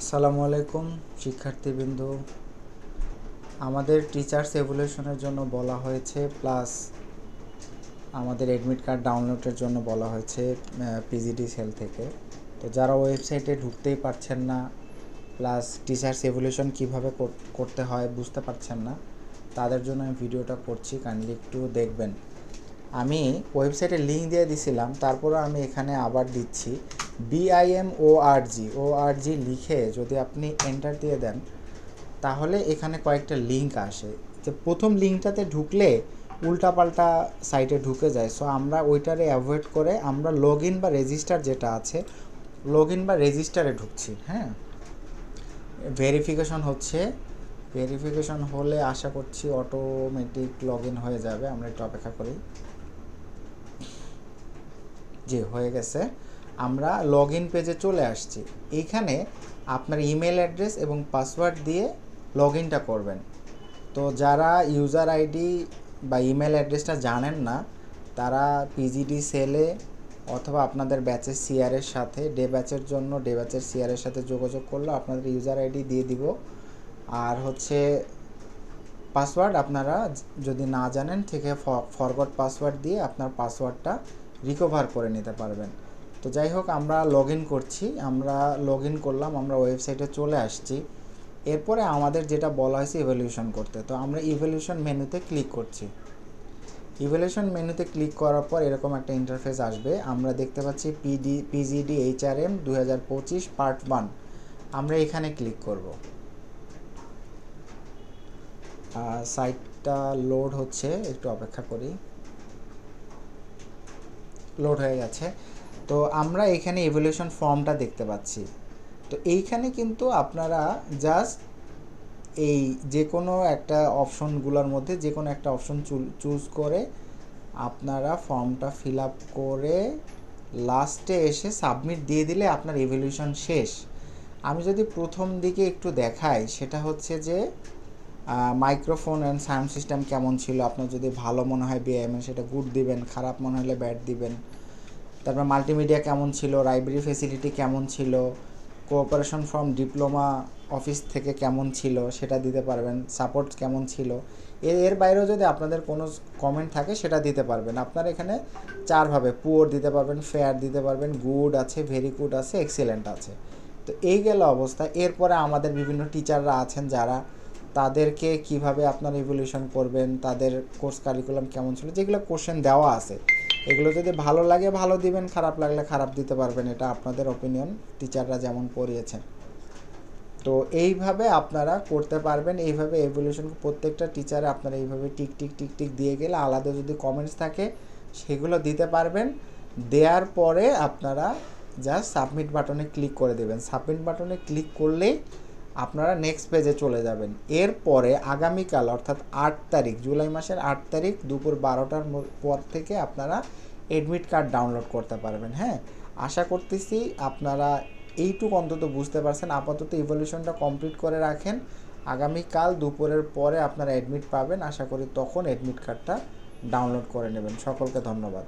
আসসালামু আলাইকুম শিক্ষার্থীবৃন্দ, আমাদের টিচার্স এভ্যালুয়েশনের জন্য বলা হয়েছে, প্লাস আমাদের অ্যাডমিট কার্ড ডাউনলোডের জন্য বলা হয়েছে পিজিডি সেল থেকে। তো যারা ওয়েবসাইটে ঢুকতেই পারছেন না, প্লাস টিচার্স এভ্যালুয়েশন কীভাবে করতে হয় বুঝতে পারছেন না, তাদের জন্য আমি ভিডিওটা করছি, কাইন্ডলি একটু দেখবেন। আমি ওয়েবসাইটে লিঙ্ক দিয়ে দিছিলাম, তারপরে আমি এখানে আবার দিচ্ছি। BIMORG লিখে যদি আপনি এন্টার দিয়ে দেন, তাহলে এখানে কয়েকটা লিঙ্ক আসে। যে প্রথম লিঙ্কটাতে ঢুকলে উল্টাপাল্টা সাইটে ঢুকে যায়। সো আমরা ওইটারে অ্যাভয়েড করে আমরা লগ ইন বা রেজিস্টার যেটা আছে, লগ ইন বা রেজিস্টারে ঢুকছি। হ্যাঁ, ভেরিফিকেশন হচ্ছে, ভেরিফিকেশন হলে আশা করছি অটোমেটিক লগ ইন হয়ে যাবে। আমরা একটু অপেক্ষা করি। যে হয়ে গেছে, আমরা লগ ইন পেজে চলে আসছি। এইখানে আপনার ইমেল অ্যাড্রেস এবং পাসওয়ার্ড দিয়ে লগ ইনটা করবেন। তো যারা ইউজার আইডি বা ইমেল অ্যাড্রেসটা জানেন না, তারা পিজিডি সেলে অথবা আপনাদের ব্যাচের সিআরের সাথে, ডে ব্যাচের জন্য ডে ব্যাচের সিআরের সাথে যোগাযোগ করলে আপনাদের ইউজার আইডি দিয়ে দিব। আর হচ্ছে পাসওয়ার্ড আপনারা যদি না জানেন, থেকে ফরগট পাসওয়ার্ড দিয়ে আপনার পাসওয়ার্ডটা রিকভার করে নিতে পারবেন। তো যাই হোক, আমরা লগ ইন করছি, আমরা লগ ইন করলাম, আমরা ওয়েবসাইটে চলে আসছি। এরপরে আমাদের যেটা বলা হয়েছে ইভ্যালুয়েশন করতে, তো আমরা ইভ্যালুয়েশন মেনুতে ক্লিক করছি। ইভ্যালুয়েশন মেনুতে ক্লিক করার পর এরকম একটা ইন্টারফেস আসবে। আমরা দেখতে পাচ্ছি পিজিডি HRM 2025 পার্ট 1। আমরা এখানে ক্লিক করব। সাইটটা লোড হচ্ছে, একটু অপেক্ষা করি। লোড হয়ে গেছে। তো আমরা এখানে ইভ্যালুয়েশন ফর্মটা দেখতে পাচ্ছি। তো এইখানে কিন্তু আপনারা জাস্ট এই যে কোনো একটা অপশনগুলোর মধ্যে যে কোনো একটা অপশন চুজ করে আপনারা ফর্মটা ফিল আপ করে লাস্টে এসে সাবমিট দিয়ে দিলে আপনার ইভ্যালুয়েশন শেষ। আমি যদি প্রথম দিকে একটু দেখাই, সেটা হচ্ছে যে মাইক্রোফোন অ্যান্ড সাউন্ড সিস্টেম কেমন ছিল। আপনার যদি ভালো মনে হয় BIM সেটা গুড দিবেন, খারাপ মনে হলে ব্যাড দিবেন। তারপর মাল্টিমিডিয়া কেমন ছিল, লাইব্রেরি ফেসিলিটি কেমন ছিল, কোঅপারেশন ফ্রম ডিপ্লোমা অফিস থেকে কেমন ছিল সেটা দিতে পারবেন, সাপোর্ট কেমন ছিল। এর বাইরেও যদি আপনাদের কোনো কমেন্ট থাকে সেটা দিতে পারবেন। আপনারা এখানে চারভাবে পুয়ার দিতে পারবেন, ফেয়ার দিতে পারবেন, গুড আছে, ভেরি গুড আছে, এক্সিলেন্ট আছে। তো এই গেল অবস্থা। এরপরে আমাদের বিভিন্ন টিচাররা আছেন যারা, তাদেরকে কিভাবে আপনার ইভ্যালুয়েশন করবেন, তাদের কোর্স কারিকুলাম কেমন ছিল, যেগুলো কোশ্চেন দেওয়া আছে, এগুলো যদি ভালো লাগে ভালো দিবেন, খারাপ লাগলে খারাপ দিতে পারবেন। এটা আপনাদের অপিনিয়ন, টিচাররা যেমন পড়িয়েছেন। তো এইভাবে আপনারা করতে পারবেন। এইভাবে ইভ্যালুয়েশন প্রত্যেকটা টিচারে আপনারা এইভাবে টিক টিক টিক টিক দিয়ে গেলে আলাদা যদি কমেন্টস থাকে সেগুলো দিতে পারবেন। দেওয়ার পরে আপনারা জাস্ট সাবমিট বাটনে ক্লিক করে দেবেন। সাবমিট বাটনে ক্লিক করলেই আপনারা নেক্সট পেজে চলে যাবেন। এরপরে আগামীকাল অর্থাৎ 8 তারিখ, জুলাই মাসের 8 তারিখ দুপুর 12টার পর থেকে আপনারা অ্যাডমিট কার্ড ডাউনলোড করতে পারবেন। হ্যাঁ, আশা করতেছি আপনারা এইটুকু অন্তত বুঝতে পারছেন। আপাতত ইভ্যালুয়েশনটা কমপ্লিট করে রাখেন, আগামীকাল দুপুরের পরে আপনারা অ্যাডমিট পাবেন। আশা করি তখন অ্যাডমিট কার্ডটা ডাউনলোড করে নেবেন। সকলকে ধন্যবাদ।